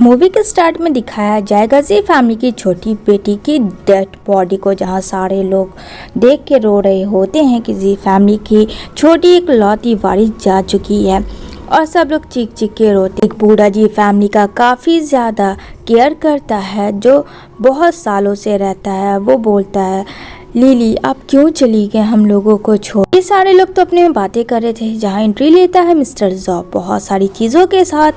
Movie के start में दिखाया जाएगा जी फैमिली की छोटी बेटी की डेड बॉडी को, जहां सारे लोग देख के रो रहे होते हैं कि जी फैमिली की छोटी एक लौती वारिस जा चुकी है और सब लोग चीख चीख के रोते। एक बूढ़ा जी फैमिली का काफ़ी ज़्यादा केयर करता है, जो बहुत सालों से रहता है। वो बोलता है, लिली आप क्यों चली गए हम लोगों को छोड़। ये सारे लोग तो अपने में बातें कर रहे थे। जहाँ एंट्री लेता है मिस्टर जॉ बहुत सारी चीज़ों के साथ,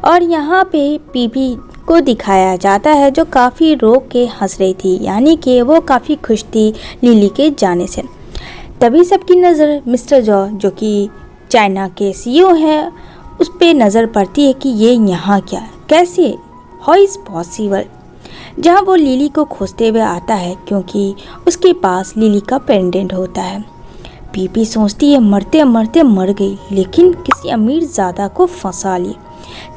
और यहाँ पे पीपी को दिखाया जाता है जो काफ़ी रो के हंस रही थी, यानी कि वो काफ़ी खुश थी लिली के जाने से। तभी सबकी नज़र मिस्टर जॉ जो कि चाइना के सीईओ हैं उस पर नज़र पड़ती है कि ये यहाँ क्या है, कैसे, हाउ इज़ पॉसिबल। जहाँ वो लिली को खोजते हुए आता है क्योंकि उसके पास लिली का पेंडेंट होता है। पीपी सोचती है मरते मरते मर गई, लेकिन किसी अमीर ज़्यादा को फंसा ली।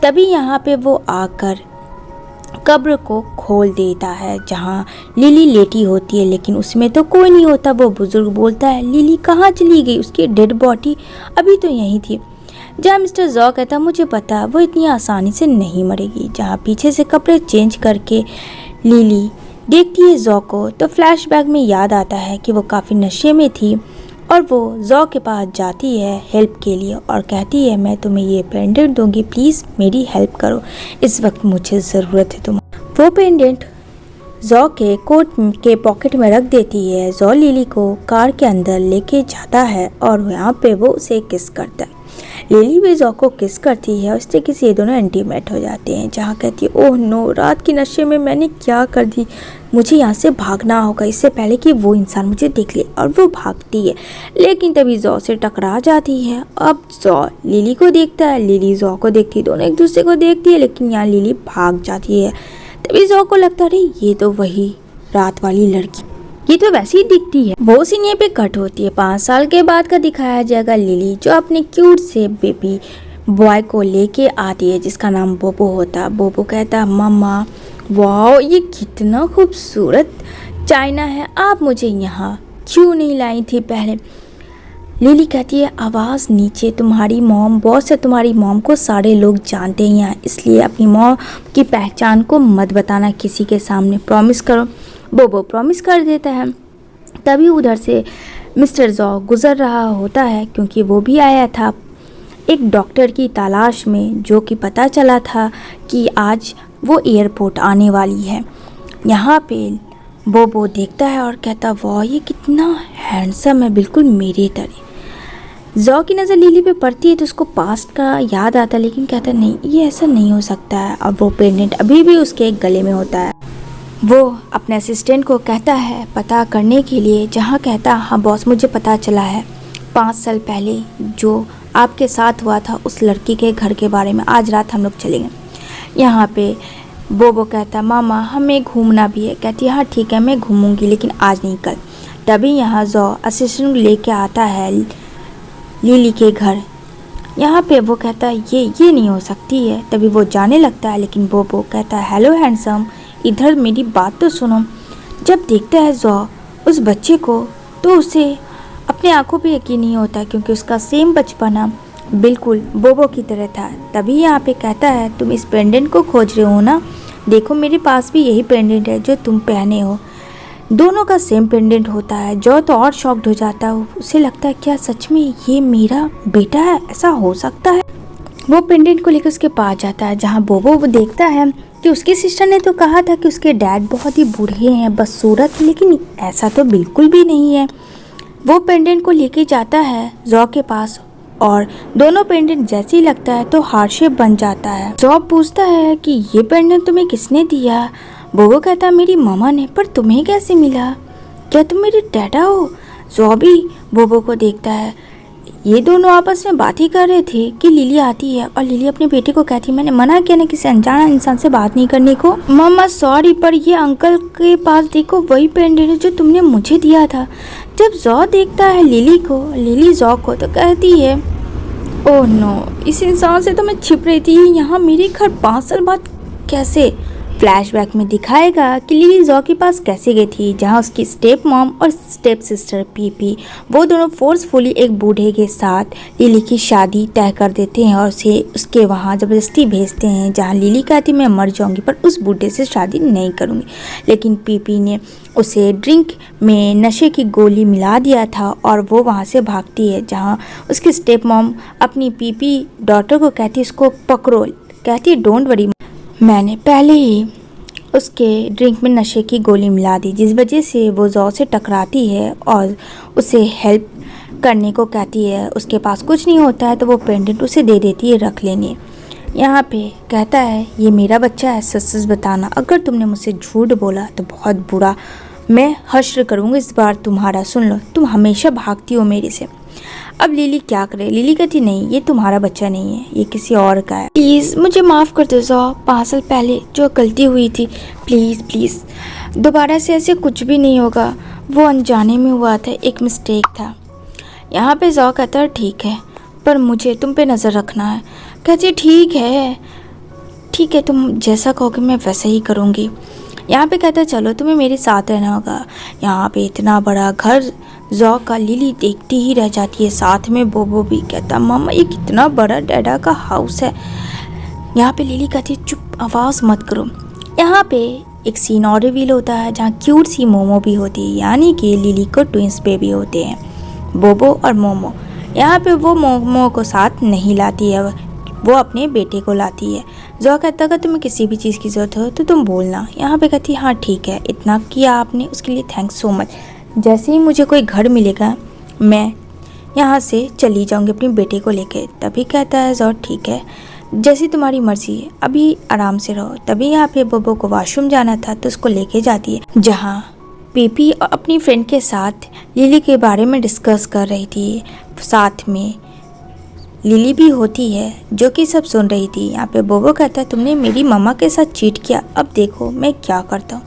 तभी यहाँ पे वो आकर कब्र को खोल देता है जहाँ लिली लेटी होती है, लेकिन उसमें तो कोई नहीं होता। वो बुजुर्ग बोलता है, लिली कहाँ चली गई, उसकी डेड बॉडी अभी तो यहीं थी। जहाँ मिस्टर जॉ कहता, मुझे पता वो इतनी आसानी से नहीं मरेगी। जहाँ पीछे से कपड़े चेंज करके लिली देखती है जॉ को, तो फ्लैशबैक में याद आता है कि वो काफ़ी नशे में थी और वो जॉ के पास जाती है हेल्प के लिए और कहती है, मैं तुम्हें ये पेंडेंट दूंगी, प्लीज़ मेरी हेल्प करो, इस वक्त मुझे ज़रूरत है तुम। वो पेंडेंट जॉ के कोट के पॉकेट में रख देती है। जॉ लिली को कार के अंदर लेके जाता है और यहाँ पे वो उसे किस करता है। लिली भी जॉ को किस करती है और इस तरीके से ये दोनों इंटीमेट हो जाते हैं। जहाँ कहती है, ओह नो, रात की नशे में मैंने क्या कर दी, मुझे यहाँ से भागना होगा इससे पहले कि वो इंसान मुझे देख ले। और वो भागती है, लेकिन तभी जॉ से टकरा जाती है। अब जॉ लिली को देखता है, लिली जॉ को देखती है, दोनों एक दूसरे को देखती है, लेकिन यहाँ लिली भाग जाती है। तभी जॉ को लगता है, ये तो वही रात वाली लड़की, ये तो वैसे ही दिखती है। वो सीन यहाँ पे कट होती है। 5 साल के बाद का दिखाया जाएगा लिली जो अपने क्यूट से बेबी बॉय को लेके आती है जिसका नाम बोबो होता है। बोबो कहता है, मम्मा वाह ये कितना खूबसूरत चाइना है, आप मुझे यहाँ क्यों नहीं लाई थी पहले। लिली कहती है, आवाज़ नीचे, तुम्हारी मॉम बॉस है, तुम्हारी मॉम को सारे लोग जानते हैं, इसलिए अपनी मॉम की पहचान को मत बताना किसी के सामने, प्रॉमिस करो। बोबो प्रॉमिस कर देता है। तभी उधर से मिस्टर जॉ गुजर रहा होता है क्योंकि वो भी आया था एक डॉक्टर की तलाश में, जो कि पता चला था कि आज वो एयरपोर्ट आने वाली है। यहाँ पे बोबो देखता है और कहता, वाह ये कितना हैंडसम है, बिल्कुल मेरी तरह। जॉ की नज़र लिली पे पड़ती है तो उसको पास्ट का याद आता है, लेकिन कहता नहीं ये ऐसा नहीं हो सकता है। और वो पेंडेंट अभी भी उसके गले में होता है। वो अपने असिस्टेंट को कहता है पता करने के लिए, जहाँ कहता, हाँ बॉस मुझे पता चला है 5 साल पहले जो आपके साथ हुआ था उस लड़की के घर के बारे में, आज रात हम लोग चलेंगे। यहाँ पे बोबो कहता, मामा हमें घूमना भी है। कहती है, हाँ ठीक है मैं घूमूंगी, लेकिन आज नहीं कल। तभी यहाँ जॉ असिस्टेंट लेके आता है लिली के घर। यहाँ पे वो कहता है ये नहीं हो सकती है। तभी वो जाने लगता है, लेकिन बोबो कहता है, हेलो हैंडसम, इधर मेरी बात तो सुनो। जब देखता है जॉ उस बच्चे को तो उसे अपने आंखों पे यकीन नहीं होता क्योंकि उसका सेम बचपना बिल्कुल बोबो की तरह था। तभी यहाँ पे कहता है, तुम इस पेंडेंट को खोज रहे हो ना, देखो मेरे पास भी यही पेंडेंट है जो तुम पहने हो, दोनों का सेम पेंडेंट होता है। जॉ तो और शॉक्ड हो जाता है, उसे लगता है क्या सच में ये मेरा बेटा है, ऐसा हो सकता है। वो पेंडेंट को लेकर उसके पास जाता है, जहाँ बोबो वो देखता है कि उसकी सिस्टर ने तो कहा था कि उसके डैड बहुत ही बूढ़े हैं, बदसूरत, लेकिन ऐसा तो बिल्कुल भी नहीं है। वो पेंडेंट को लेके जाता है जॉ के पास और दोनों पेंडेंट जैसे ही लगता है तो हार्ट शेप बन जाता है। जॉ पूछता है कि ये पेंडेंट तुम्हें किसने दिया। बोबो कहता है, मेरी मामा ने। पर तुम्हें कैसे मिला, क्या तुम मेरे डैडा हो। जॉ भी बोबो को देखता है। ये दोनों आपस में बात ही कर रहे थे कि लिली आती है और लिली अपने बेटे को कहती है, मैंने मना किया ना किसी अनजाना इंसान से बात नहीं करने को। मामा सॉरी, पर ये अंकल के पास देखो वही पेंडेंट है जो तुमने मुझे दिया था। जब जॉ देखता है लिली जॉ को तो कहती है, ओह नो, इस इंसान से तो मैं छिप रही थी, यहाँ मेरे घर 5 साल बाद कैसे। फ्लैशबैक में दिखाएगा कि लिली जॉ के पास कैसे गई थी, जहां उसकी स्टेप मॉम और स्टेप सिस्टर पीपी वो दोनों फोर्सफुली एक बूढ़े के साथ लिली की शादी तय कर देते हैं और उसे उसके वहां ज़बरदस्ती भेजते हैं, जहां लिली कहती मैं मर जाऊंगी पर उस बूढ़े से शादी नहीं करूंगी। लेकिन पीपी ने उसे ड्रिंक में नशे की गोली मिला दिया था और वो वहाँ से भागती है, जहाँ उसकी स्टेप मॉम अपनी पीपी डॉटर को कहती है इसको पकड़ो, कहती है डोंट वरी, मैंने पहले ही उसके ड्रिंक में नशे की गोली मिला दी, जिस वजह से वो जॉ से टकराती है और उसे हेल्प करने को कहती है। उसके पास कुछ नहीं होता है तो वो पेंडेंट उसे दे देती है रख लेने। यहाँ पे कहता है ये मेरा बच्चा है, सच सच बताना, अगर तुमने मुझसे झूठ बोला तो बहुत बुरा मैं हश्र करूँगी इस बार तुम्हारा, सुन लो तुम हमेशा भागती हो मेरे से। अब लिली क्या करे, लिली कहती नहीं ये तुम्हारा बच्चा नहीं है, ये किसी और का है, प्लीज़ मुझे माफ़ कर दो जॉ, 5 साल पहले जो गलती हुई थी प्लीज़ प्लीज़ दोबारा से ऐसे कुछ भी नहीं होगा, वो अनजाने में हुआ था, एक मिस्टेक था। यहाँ पे जॉ कहता है ठीक है पर मुझे तुम पे नज़र रखना है। कहती ठीक है तुम जैसा कहोगे मैं वैसा ही करूँगी। यहाँ पे कहता है चलो तुम्हें मेरे साथ रहना होगा। यहाँ पे इतना बड़ा घर जॉ का लिली देखती ही रह जाती है, साथ में बोबो भी। कहता मामा ये कितना बड़ा डैडा का हाउस है। यहाँ पे लिली कहती है चुप आवाज़ मत करो। यहाँ पे एक सीन और रिवील होता है जहाँ क्यूट सी मोमो भी होती है, यानी कि लिली को ट्विंस बेबी होते हैं, बोबो और मोमो। यहाँ पे वो मोमो को साथ नहीं लाती है, वो अपने बेटे को लाती है। जॉ कहता अगर तुम्हें किसी भी चीज़ की ज़रूरत हो तो तुम बोलना। यहाँ पे कहती हाँ ठीक है, इतना किया आपने उसके लिए थैंक्स सो मच, जैसे ही मुझे कोई घर मिलेगा मैं यहाँ से चली जाऊँगी अपने बेटे को लेके। तभी कहता है जॉ ठीक है जैसी तुम्हारी मर्जी है, अभी आराम से रहो। तभी यहाँ पे बोबो को वॉशरूम जाना था तो उसको लेके जाती है, जहाँ पीपी अपनी फ्रेंड के साथ लिली के बारे में डिस्कस कर रही थी, साथ में लिली भी होती है जो कि सब सुन रही थी। यहाँ पे बोबो कहता है तुमने मेरी मम्मा के साथ चीट किया, अब देखो मैं क्या करता हूँ।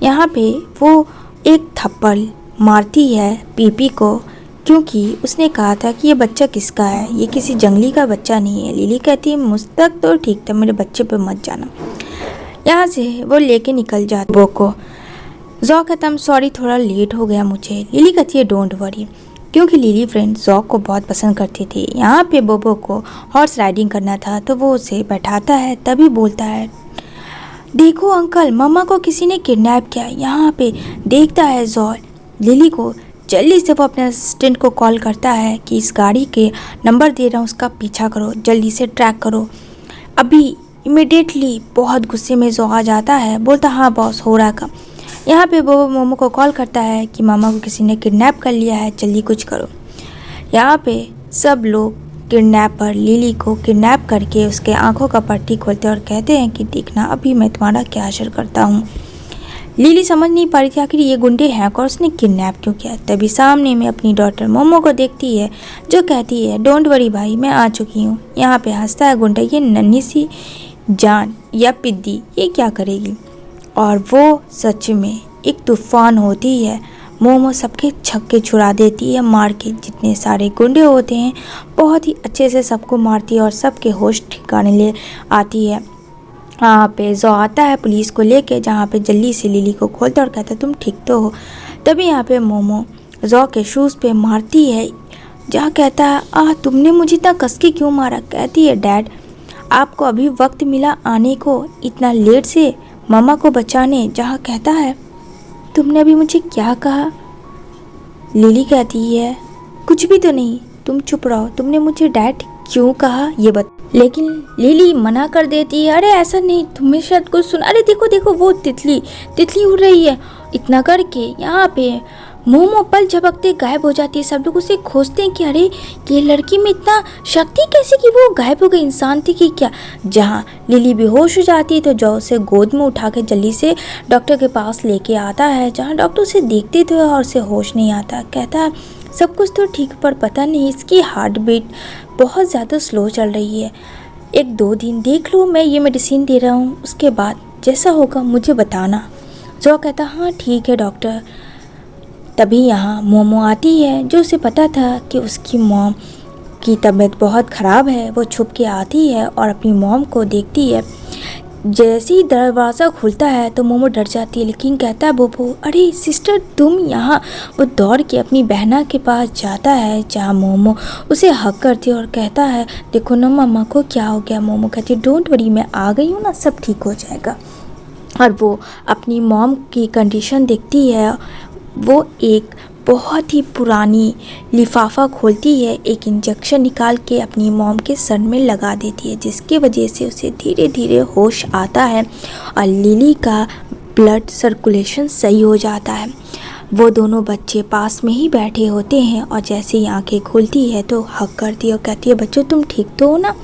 यहाँ पे वो एक थप्पड़ मारती है पीपी को, क्योंकि उसने कहा था कि ये बच्चा किसका है, ये किसी जंगली का बच्चा नहीं है। लिली कहती है मुझ तक तो ठीक था, मेरे बच्चे पे मत जाना। यहाँ से वो लेके निकल जाती बोबो को। जॉ कहता है सॉरी थोड़ा लेट हो गया मुझे। लिली कहती है डोंट वरी, क्योंकि लिली फ्रेंड जॉ को बहुत पसंद करती थी। यहाँ पे बोबो को हॉर्स राइडिंग करना था तो वो उसे बैठाता है, तभी बोलता है देखो अंकल मम्मा को किसी ने किडनैप किया। यहाँ पे देखता है जॉ लिली को, जल्दी से वो अपने असिस्टेंट को कॉल करता है कि इस गाड़ी के नंबर दे रहा हूँ उसका पीछा करो, जल्दी से ट्रैक करो अभी इमिडिएटली। बहुत गुस्से में जॉ आ जाता है, बोलता हाँ बॉस हो रहा काम। यहाँ पे वो मोमो को कॉल करता है कि मामा को किसी ने किडनैप कर लिया है, जल्दी कुछ करो। यहाँ पे सब लोग किडनैपर लिली को किडनैप करके उसके आंखों का पट्टी खोलते हैं और कहते हैं कि देखना अभी मैं तुम्हारा क्या असर करता हूँ। लिली समझ नहीं पा रही थी आखिर ये गुंडे हैं और उसने किडनैप क्यों किया। तभी सामने में अपनी डॉटर मोमो को देखती है जो कहती है डोंट वरी भाई मैं आ चुकी हूँ। यहाँ पे हंसता है गुंडा, ये नन्ही सी जान या पिद्दी ये क्या करेगी, और वो सच में एक तूफान होती है। मोमो सबके छक्के छुड़ा देती है मार के, जितने सारे गुंडे होते हैं बहुत ही अच्छे से सबको मारती है और सबके होश ठिकाने ले आती है। यहाँ पे जॉ आता है पुलिस को लेके, जहाँ पे जल्दी से लिली को खोलता और कहता तुम ठीक तो हो। तभी यहाँ पे मोमो जॉ के शूज़ पे मारती है, जहाँ कहता है तुमने मुझे इतना कस के क्यों मारा। कहती है डैड आपको अभी वक्त मिला आने को, इतना लेट से मामा को बचाने। जहाँ कहता है तुमने अभी मुझे क्या कहा। लिली कहती है कुछ भी तो नहीं, तुम चुप रहो, तुमने मुझे डैड क्यों कहा ये बता। लेकिन लिली मना कर देती है, अरे ऐसा नहीं तुम्हें शायद कुछ सुना, अरे देखो देखो वो तितली उड़ रही है। इतना करके यहाँ पे मोमो पल झपकते गायब हो जाती है। सब लोग उसे खोजते हैं कि अरे ये लड़की में इतना शक्ति कैसे कि वो गायब हो गई, इंसान थी कि क्या। जहाँ लिली बेहोश हो जाती है तो जो उसे गोद में उठा के जल्दी से डॉक्टर के पास लेके आता है, जहाँ डॉक्टर उसे देखते थे और उसे होश नहीं आता। कहता है सब कुछ तो ठीक पर पता नहीं इसकी हार्ट बीट बहुत ज़्यादा स्लो चल रही है, 1-2 दिन देख लो, मैं ये मेडिसिन दे रहा हूँ, उसके बाद जैसा होगा मुझे बताना। जो कहता हाँ ठीक है डॉक्टर। तभी यहाँ मोमो आती है, जो उसे पता था कि उसकी मॉम की तबीयत बहुत ख़राब है। वो छुप के आती है और अपनी मॉम को देखती है जैसे ही दरवाज़ा खुलता है तो मोमो डर जाती है, लेकिन कहता है बोबो, अरे सिस्टर तुम यहाँ। वो दौड़ के अपनी बहना के पास जाता है जहाँ मोमो उसे हक करती है और कहता है, देखो ना मम्मा को क्या हो गया। मोमो कहती है, डोंट वरी, मैं आ गई हूँ ना, सब ठीक हो जाएगा। और वो अपनी मॉम की कंडीशन देखती है। वो एक बहुत ही पुरानी लिफाफा खोलती है, एक इंजेक्शन निकाल के अपनी मॉम के सर में लगा देती है, जिसकी वजह से उसे धीरे धीरे होश आता है और लिली का ब्लड सर्कुलेशन सही हो जाता है। वो दोनों बच्चे पास में ही बैठे होते हैं और जैसे ही आंखें खुलती है तो हक करती है और कहती है, बच्चों तुम ठीक तो हो ना।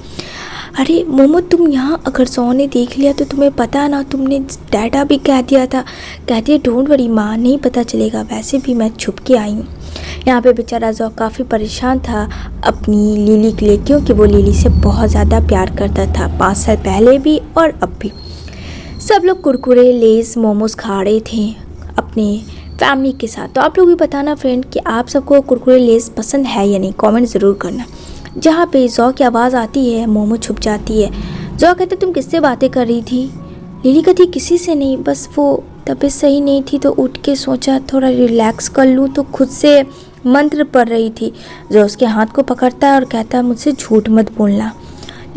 अरे मोमो तुम यहाँ, अगर सौ ने देख लिया तो तुम्हें पता है ना, तुमने डैडा भी कह दिया था। कहती है, डोंट वरी माँ, नहीं पता चलेगा, वैसे भी मैं छुप के आई हूँ। यहाँ पे बेचारा जौ काफ़ी परेशान था अपनी लिली के लिए, क्योंकि वो लिली से बहुत ज़्यादा प्यार करता था, 5 साल पहले भी और अब भी। सब लोग कुरकुरे लेस मोमोज खा रहे थे अपने फैमिली के साथ। तो आप लोग भी बताना फ्रेंड कि आप सबको कुरकुरे लेस पसंद है या नहीं, कमेंट ज़रूर करना। जहाँ पे जौ की आवाज़ आती है मोमो छुप जाती है। जौ कहते, तुम किससे बातें कर रही थी। लिली कहती, किसी से नहीं, बस वो तबीयत सही नहीं थी तो उठ के सोचा थोड़ा रिलैक्स कर लूँ, तो खुद से मंत्र पढ़ रही थी। जौ उसके हाथ को पकड़ता है और कहता है, मुझसे झूठ मत बोलना।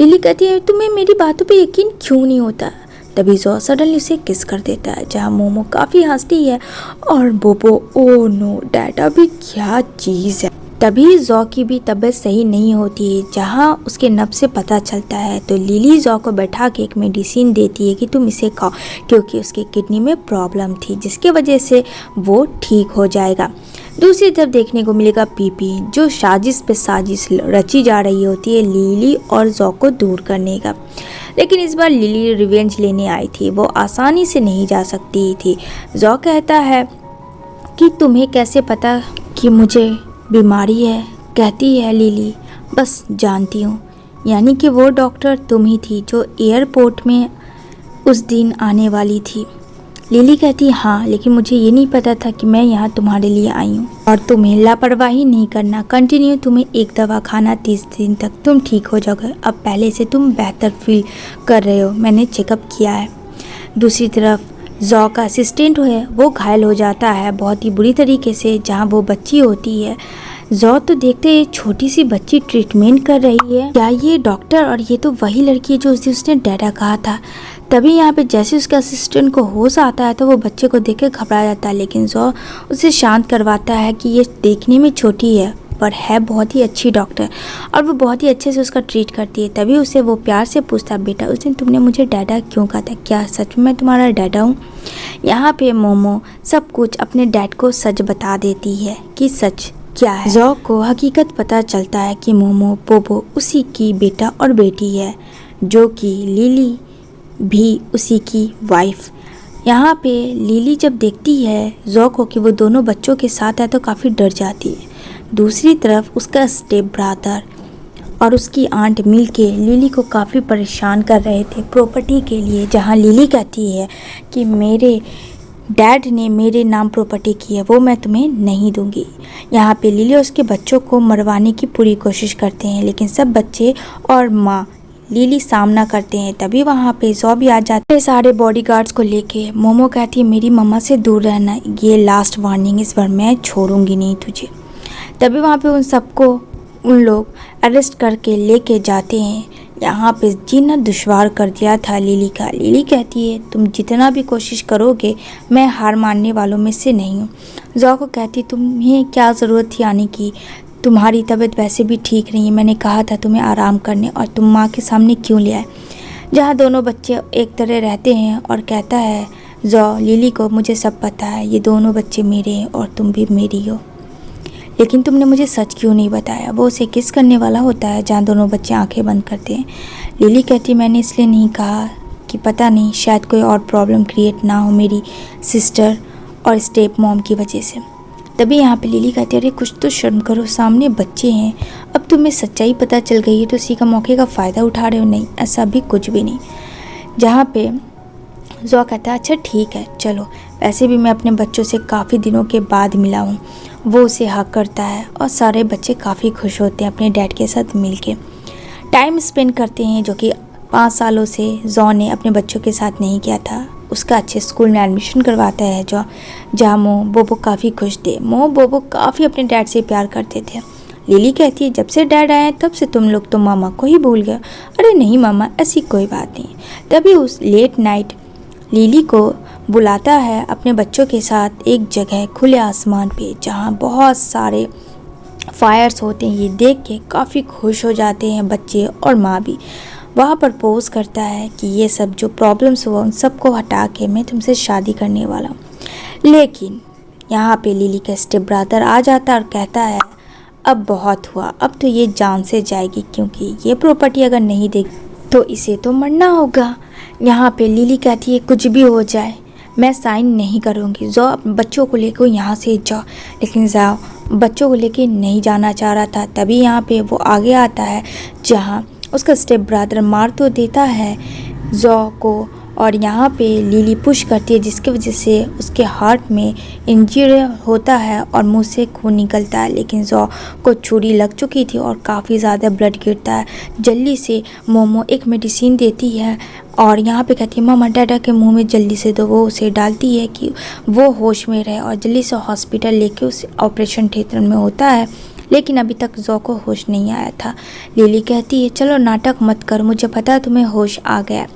लिली कहती है, तुम्हें मेरी बातों पे यकीन क्यों नहीं होता। तभी जौ सडनली उसे किस कर देता है, जहाँ मोमो काफ़ी हंसती है और बोबो, ओ नो डैडा भी क्या चीज़ है। तभी जौ की भी तबीयत सही नहीं होती है, जहाँ उसके नब्ज से पता चलता है। तो लिली जौ को बैठा के एक मेडिसिन देती है कि तुम इसे खाओ, क्योंकि उसके किडनी में प्रॉब्लम थी, जिसके वजह से वो ठीक हो जाएगा। दूसरी तरफ देखने को मिलेगा पीपी, जो साजिश पे साजिश रची जा रही होती है लिली और जौ को दूर करने का। लेकिन इस बार लिली रिवेंज लेने आई थी, वो आसानी से नहीं जा सकती थी। जौ कहता है कि तुम्हें कैसे पता कि मुझे बीमारी है। कहती है लिली, बस जानती हूँ, यानी कि वो डॉक्टर तुम ही थी जो एयरपोर्ट में उस दिन आने वाली थी। लिली कहती, हाँ, लेकिन मुझे ये नहीं पता था कि मैं यहाँ तुम्हारे लिए आई हूँ। और तुम्हें लापरवाही नहीं करना, कंटिन्यू, तुम्हें एक दवा खाना, 30 दिन तक तुम ठीक हो जाओगे। अब पहले से तुम बेहतर फील कर रहे हो, मैंने चेकअप किया है। दूसरी तरफ जौ का असिस्टेंट है, वो घायल हो जाता है बहुत ही बुरी तरीके से, जहाँ वो बच्ची होती है। जौ तो देखते ही छोटी सी बच्ची ट्रीटमेंट कर रही है, क्या ये डॉक्टर, और ये तो वही लड़की है जो उस दिन उसने डैडा कहा था। तभी यहाँ पे जैसे उसके असिस्टेंट को होश आता है तो वो बच्चे को देख के घबरा जाता है, लेकिन जौ उसे शांत करवाता है कि ये देखने में छोटी है पर है बहुत ही अच्छी डॉक्टर, और वो बहुत ही अच्छे से उसका ट्रीट करती है। तभी उसे वो प्यार से पूछता, बेटा उस दिन तुमने मुझे डैडा क्यों कहा था, क्या सच में मैं तुम्हारा डैडा हूँ। यहाँ पे मोमो सब कुछ अपने डैड को सच बता देती है कि सच क्या है। जौ को हकीकत पता चलता है कि मोमो बोबो उसी की बेटा और बेटी है, जो कि लिली भी उसी की वाइफ। यहाँ पे लिली जब देखती है जौ को कि वो दोनों बच्चों के साथ है तो काफ़ी डर जाती है। दूसरी तरफ उसका स्टेप ब्रदर और उसकी आंट मिलके लिली को काफ़ी परेशान कर रहे थे प्रॉपर्टी के लिए, जहाँ लिली कहती है कि मेरे डैड ने मेरे नाम प्रॉपर्टी की है, वो मैं तुम्हें नहीं दूंगी। यहाँ पे लिली और उसके बच्चों को मरवाने की पूरी कोशिश करते हैं, लेकिन सब बच्चे और माँ लिली सामना करते हैं। तभी वहाँ पे जौ भी आ जाते हैं सारे बॉडीगार्ड्स को लेके। मोमो कहती है, मेरी मम्मा से दूर रहना, ये लास्ट वार्निंग, इस बार मैं छोड़ूंगी नहीं तुझे। तभी वहाँ पे उन लोग अरेस्ट करके लेके जाते हैं। यहाँ पे जीना दुश्वार कर दिया था लिली का। लिली कहती है, तुम जितना भी कोशिश करोगे मैं हार मानने वालों में से नहीं हूँ। जौ को कहती, तुम्हें क्या ज़रूरत थी आने की, तुम्हारी तबीयत वैसे भी ठीक नहीं है, मैंने कहा था तुम्हें आराम करने, और तुम माँ के सामने क्यों ले आए। जहाँ दोनों बच्चे एक तरह रहते हैं और कहता है जौ लिली को, मुझे सब पता है, ये दोनों बच्चे मेरे हैं और तुम भी मेरी हो, लेकिन तुमने मुझे सच क्यों नहीं बताया। वो उसे किस करने वाला होता है, जहाँ दोनों बच्चे आंखें बंद करते हैं। लिली कहती, मैंने इसलिए नहीं कहा कि पता नहीं शायद कोई और प्रॉब्लम क्रिएट ना हो मेरी सिस्टर और स्टेप मॉम की वजह से। तभी यहाँ पे लिली कहती है, अरे कुछ तो शर्म करो, सामने बच्चे हैं, अब तुम्हें सच्चाई पता चल गई है तो उसी का मौके का फ़ायदा उठा रहे हो। नहीं, ऐसा भी कुछ भी नहीं। जहाँ पे जौ कहता है, अच्छा ठीक है चलो, वैसे भी मैं अपने बच्चों से काफ़ी दिनों के बाद मिला हूँ। वो उसे हक करता है और सारे बच्चे काफ़ी खुश होते हैं अपने डैड के साथ मिलके टाइम स्पेंड करते हैं, जो कि 5 सालों से जॉ ने अपने बच्चों के साथ नहीं किया था। उसका अच्छे स्कूल में एडमिशन करवाता है जो जहाँ मो बोबो काफ़ी खुश थे। मो बोबो काफ़ी अपने डैड से प्यार करते थे। लिली कहती है, जब से डैड आए तब से तुम लोग तो मामा को ही भूल गए। अरे नहीं मामा, ऐसी कोई बात नहीं। तभी उस लेट नाइट लिली को बुलाता है अपने बच्चों के साथ एक जगह खुले आसमान पे, जहाँ बहुत सारे फायर्स होते हैं। ये देख के काफ़ी खुश हो जाते हैं बच्चे और माँ भी। वहाँ प्रपोज करता है कि ये सब जो प्रॉब्लम्स हुआ उन सबको हटा के मैं तुमसे शादी करने वाला हूँ। लेकिन यहाँ पे लिली का स्टेप ब्रदर आ जाता है और कहता है, अब बहुत हुआ, अब तो ये जान से जाएगी, क्योंकि ये प्रॉपर्टी अगर नहीं देगी तो इसे तो मरना होगा। यहाँ पे लिली कहती है, कुछ भी हो जाए मैं साइन नहीं करूँगी। जॉ बच्चों को लेकर यहाँ से जाओ। लेकिन जॉ बच्चों को लेकर नहीं जाना चाह रहा था। तभी यहाँ पे वो आगे आता है जहाँ उसका स्टेप ब्रदर मार तो देता है जॉ को, और यहाँ पे लिली पुश करती है जिसकी वजह से उसके हार्ट में इंजरी होता है और मुंह से खून निकलता है। लेकिन जॉ को छुरी लग चुकी थी और काफ़ी ज़्यादा ब्लड गिरता है। जल्दी से मोमो एक मेडिसिन देती है और यहाँ पे कहती है, मामा डैडा के मुंह में जल्दी से दो। वो उसे डालती है कि वो होश में रहे और जल्दी से हॉस्पिटल लेके उसे ऑपरेशन थिएटर में होता है। लेकिन अभी तक जॉ को होश नहीं आया था। लिली कहती है, चलो नाटक मत करो, मुझे पता है तुम्हें होश आ गया।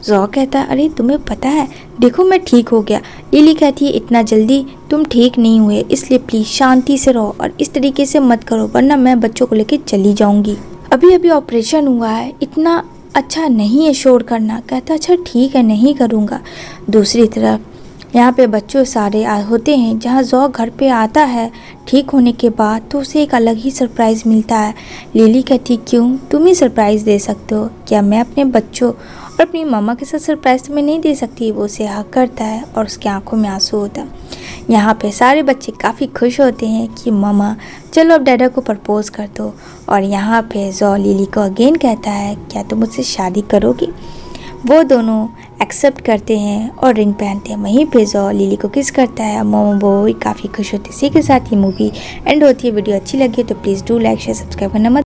जॉ कहता है, अरे तुम्हें पता है, देखो मैं ठीक हो गया। लिली कहती है, इतना जल्दी तुम ठीक नहीं हुए, इसलिए प्लीज़ शांति से रहो और इस तरीके से मत करो, वरना मैं बच्चों को लेकर चली जाऊंगी। अभी अभी ऑपरेशन हुआ है, इतना अच्छा नहीं है शोर करना। कहता, अच्छा ठीक है, नहीं करूँगा। दूसरी तरफ यहाँ पे बच्चों सारे होते हैं। जहाँ जॉ घर पे आता है ठीक होने के बाद तो उसे एक अलग ही सरप्राइज़ मिलता है। लिली कहती, क्यों, तुम ही सरप्राइज़ दे सकते हो, क्या मैं अपने बच्चों और अपनी मामा के साथ सरप्राइज़ तुम्हें नहीं दे सकती। वो उसे हक करता है और उसकी आंखों में आंसू होता है। यहाँ पे सारे बच्चे काफ़ी खुश होते हैं कि मामा चलो अब डैडा को प्रपोज कर दो। और यहाँ पे जॉ लिली को अगेन कहता है, क्या तुम मुझसे शादी करोगी। वो दोनों एक्सेप्ट करते हैं और रिंग पहनते हैं। वहीं पे जॉ लिली को किस करता है। मोमो वो काफ़ी खुश होती है। इसी के साथ ये मूवी एंड होती है। वीडियो अच्छी लगी तो please do like share subscribe करना मत